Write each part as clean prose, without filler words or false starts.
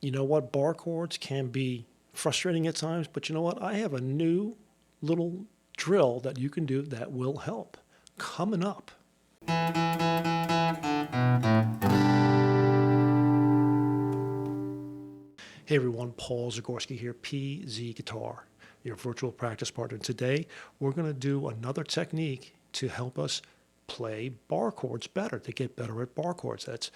You know what? Bar chords can be frustrating at times, but you know what? I have a new little drill that you can do that will help. Coming up. Hey everyone, Paul Zagorski here, PZ Guitar, your virtual practice partner. Today, we're going to do another technique to help us play bar chords better, to get better at bar chords. That's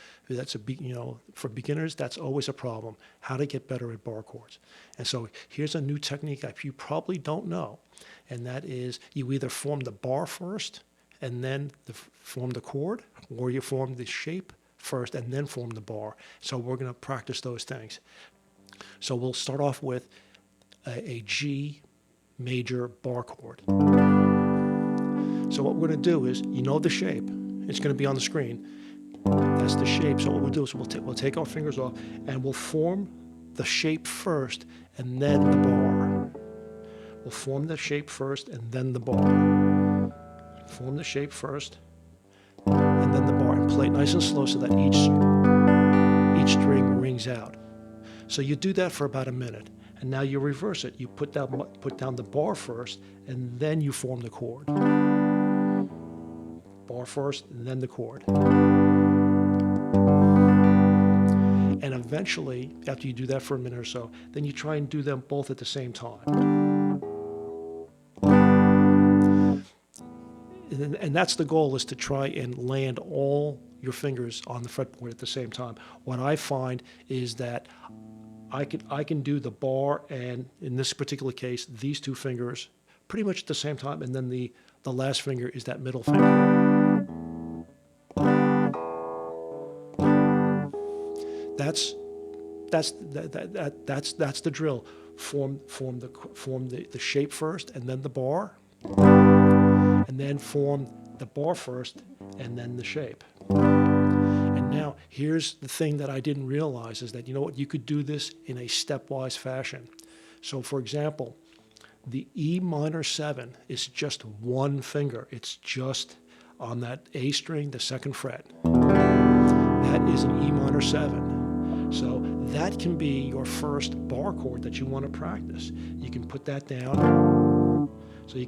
for beginners, that's always a problem, how to get better at bar chords. And so here's a new technique that you probably don't know, and that is you either form the bar first and then form the chord, or you form the shape first and then form the bar. So we're going to practice those things. So we'll start off with a G major bar chord. So what we're going to do is, you know the shape. It's going to be on the screen. That's the shape. So what we'll do is we'll take our fingers off and we'll form the shape first and then the bar. We'll form the shape first and then the bar. Form the shape first and then the bar. And play it nice and slow so that each string rings out. So you do that for about a minute. And now you reverse it. You put down the bar first and then you form the chord. Bar first, and then the chord. And eventually, after you do that for a minute or so, then you try and do them both at the same time. And that's the goal, is to try and land all your fingers on the fretboard at the same time. What I find is that I can do the bar and, in this particular case, these two fingers pretty much at the same time, and then the last finger is that middle finger. That's the drill. Form the shape first and then the bar, and then form the bar first and then the shape. And now here's the thing that I didn't realize, is that, you know what, you could do this in a stepwise fashion. So for example, the E minor 7 is just one finger. It's just on that A string, the 2nd fret. That is an E minor 7. So that can be your first bar chord that you want to practice. You can put that down. So you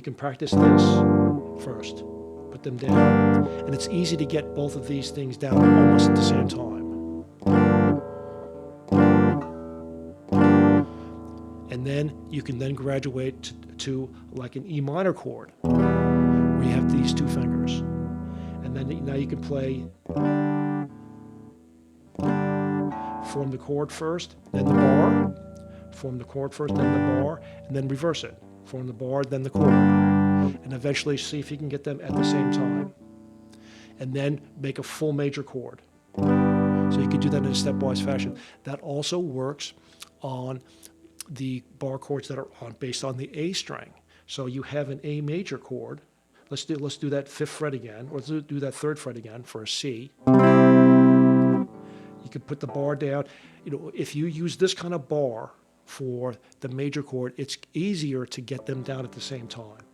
can practice this first. Put them down. And it's easy to get both of these things down almost at the same time. And then you can then graduate to like an E minor chord, where you have these two fingers. And then now you can play, form the chord first, then the bar, form the chord first, then the bar, and then reverse it. Form the bar, then the chord. And eventually see if you can get them at the same time. And then make a full major chord. So you can do that in a stepwise fashion. That also works on the bar chords that are based on the A string. So you have an A major chord. Let's do that 5th fret again, or let's do that 3rd fret again for a C. You can put the bar down. You know, if you use this kind of bar for the major chord, it's easier to get them down at the same time.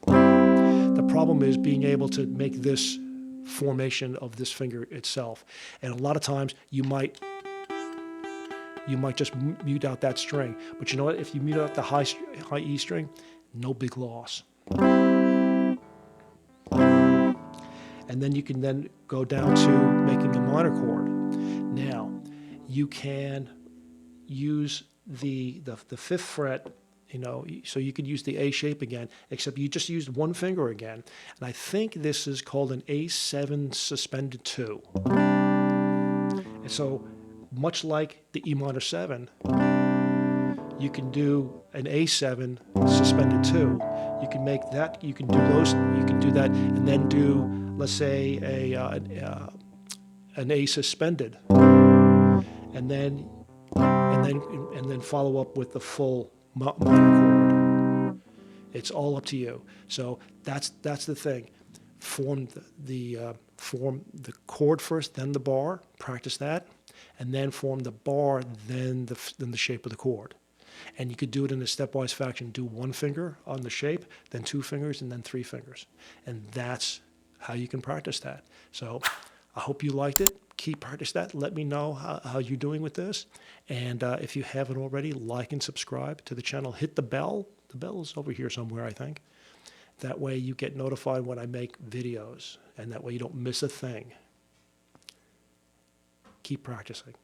The problem is being able to make this formation of this finger itself. And a lot of times you might just mute out that string. But you know what? If you mute out the high E string, no big loss. And then you can then go down to making a minor chord. Now, you can use the 5th fret, you know, so you could use the A shape again, except you just used one finger again. And I think this is called an A7 suspended 2. And so, much like the E minor 7, you can do an A7 suspended 2. You can make that, you can do that, and then do, let's say, an A suspended, and then follow up with the full minor chord. It's all up to you. So that's the thing. Form the chord first, then the bar. Practice that, and then form the bar, then the shape of the chord. And you could do it in a stepwise fashion. Do one finger on the shape, then 2 fingers, and then 3 fingers. And that's how you can practice that. So I hope you liked it. keep practice that. Let me know how you're doing with this. And if you haven't already, like and subscribe to the channel. Hit the bell. The bell is over here somewhere, I think. That way you get notified when I make videos, and that way you don't miss a thing. Keep practicing.